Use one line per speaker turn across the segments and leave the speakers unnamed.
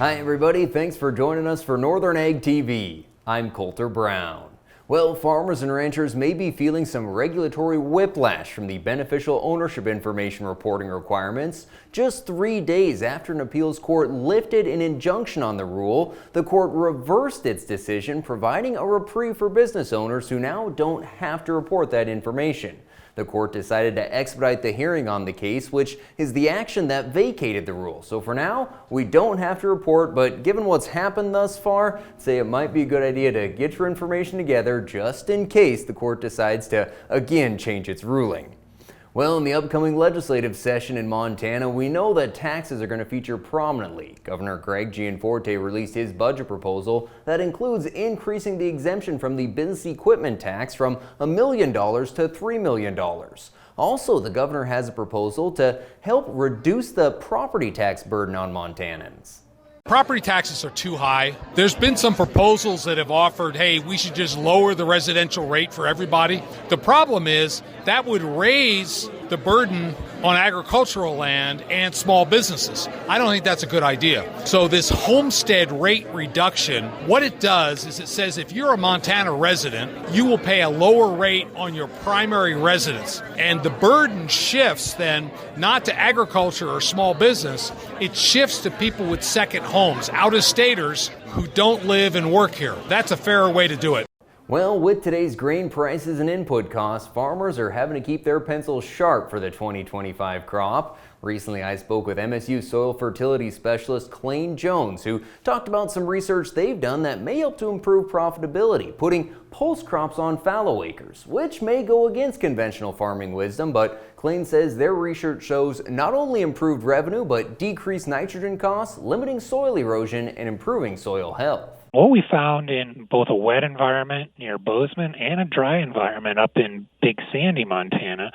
Hi everybody, thanks for joining us for Northern Ag TV. I'm Coulter Brown. Well, farmers and ranchers may be feeling some regulatory whiplash from the beneficial ownership information reporting requirements. Just 3 days after an appeals court lifted an injunction on the rule, the court reversed its decision, providing a reprieve for business owners who now don't have to report that information. The court decided to expedite the hearing on the case, which is the action that vacated the rule. So for now, we don't have to report, but given what's happened thus far, I'd say it might be a good idea to get your information together just in case the court decides to again change its ruling. Well, in the upcoming legislative session in Montana, we know that taxes are going to feature prominently. Governor Gianforte released his budget proposal that includes increasing the exemption from the business equipment tax from $1 million to $3 million. Also, the governor has a proposal to help reduce the property tax burden on Montanans.
Property taxes are too high. There's been some proposals that have offered, hey, we should just lower the residential rate for everybody. The problem is that would raise the burden on agricultural land and small businesses. I don't think that's a good idea. So this homestead rate reduction, what it does is it says if you're a Montana resident, you will pay a lower rate on your primary residence. And the burden shifts then not to agriculture or small business, it shifts to people with second homes, out-of-staters who don't live and work here. That's a fairer way to do it.
Well, with today's grain prices and input costs, farmers are having to keep their pencils sharp for the 2025 crop. Recently, I spoke with MSU soil fertility specialist Clain Jones, who talked about some research they've done that may help to improve profitability, putting pulse crops on fallow acres, which may go against conventional farming wisdom, but Clain says their research shows not only improved revenue, but decreased nitrogen costs, limiting soil erosion and improving soil health.
What we found in both a wet environment near Bozeman and a dry environment up in Big Sandy, Montana,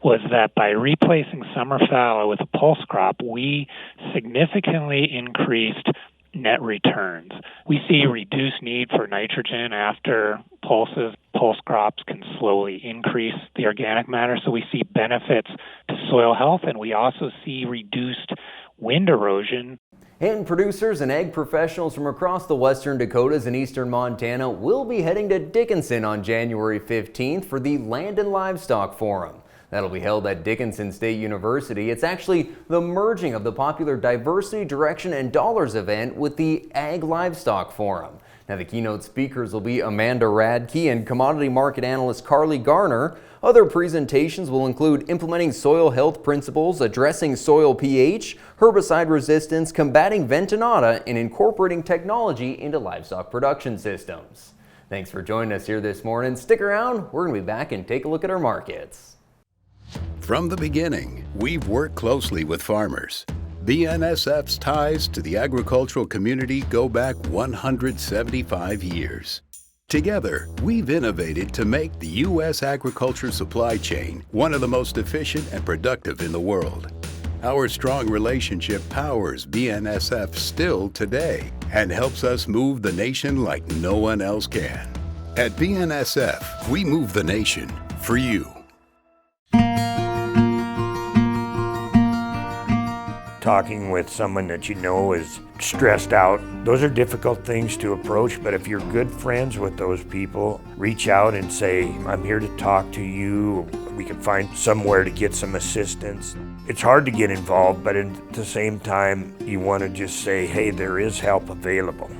was that by replacing summer fallow with a pulse crop, we significantly increased net returns. We see reduced need for nitrogen after pulses. Pulse crops can slowly increase the organic matter, so we see benefits to soil health, and we also see reduced wind erosion.
And producers and ag professionals from across the western Dakotas and eastern Montana will be heading to Dickinson on January 15th for the Land and Livestock Forum. That'll be held at Dickinson State University. It's actually the merging of the popular Diversity, Direction, and Dollars event with the Ag Livestock Forum. Now, the keynote speakers will be Amanda Radke and commodity market analyst Carly Garner. Other presentations will include implementing soil health principles, addressing soil pH, herbicide resistance, combating ventonata, and incorporating technology into livestock production systems. Thanks for joining us here this morning. Stick around. We're going to be back and take a look at our markets.
From the beginning, we've worked closely with farmers. BNSF's ties to the agricultural community go back 175 years. Together, we've innovated to make the U.S. agriculture supply chain one of the most efficient and productive in the world. Our strong relationship powers BNSF still today and helps us move the nation like no one else can. At BNSF, we move the nation for you.
Talking with someone that you know is stressed out, those are difficult things to approach, but if you're good friends with those people, reach out and say, I'm here to talk to you. We can find somewhere to get some assistance. It's hard to get involved, but at the same time, you want to just say, hey, there is help available.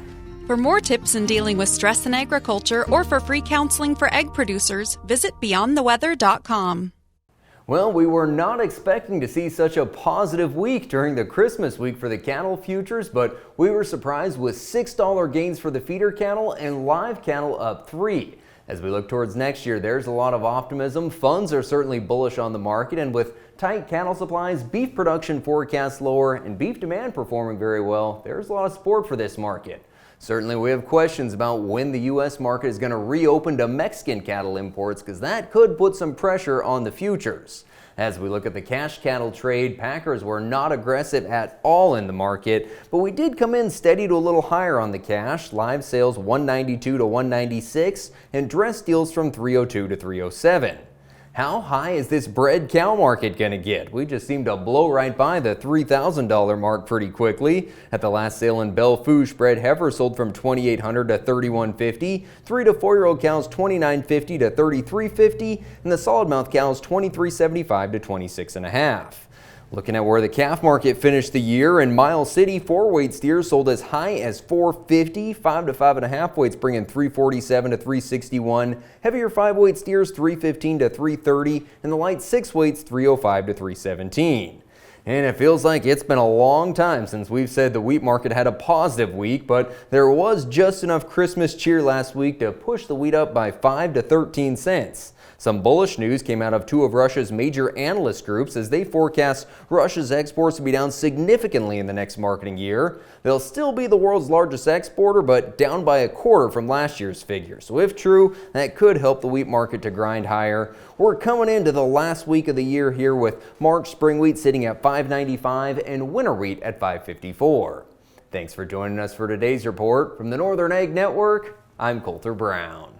For more tips in dealing with stress in agriculture or for free counseling for egg producers, visit beyondtheweather.com.
Well, we were not expecting to see such a positive week during the Christmas week for the cattle futures, but we were surprised with $6 gains for the feeder cattle and live cattle up 3. As we look towards next year, there's a lot of optimism. Funds are certainly bullish on the market, and with tight cattle supplies, beef production forecast lower, and beef demand performing very well, there's a lot of support for this market. Certainly, we have questions about when the U.S. market is going to reopen to Mexican cattle imports, because that could put some pressure on the futures. As we look at the cash cattle trade, packers were not aggressive at all in the market, but we did come in steady to a little higher on the cash. Live sales 192 to 196 and dress deals from 302 to 307. How high is this bred cow market going to get? We just seem to blow right by the $3,000 mark pretty quickly. At the last sale in Belle Fourche, bred heifer sold from $2,800 to $3,150, 3 to 4-year-old cows $2,950 to $3,350, and the solid mouth cows $2,375 to $26.5. Looking at where the calf market finished the year, in Miles City, 4-weight steers sold as high as $450, 5 to 5.5 weights bringing $347 to $361, heavier 5-weight steers $315 to $330, and the light 6 weights $305 to $317. And it feels like it's been a long time since we've said the wheat market had a positive week, but there was just enough Christmas cheer last week to push the wheat up by 5 to 13 cents. Some bullish news came out of two of Russia's major analyst groups as they forecast Russia's exports to be down significantly in the next marketing year. They'll still be the world's largest exporter, but down by a quarter from last year's figure. So if true, that could help the wheat market to grind higher. We're coming into the last week of the year here with March spring wheat sitting at $5.95 and winter wheat at $5.54. Thanks for joining us for today's report. From the Northern Ag Network, I'm Colter Brown.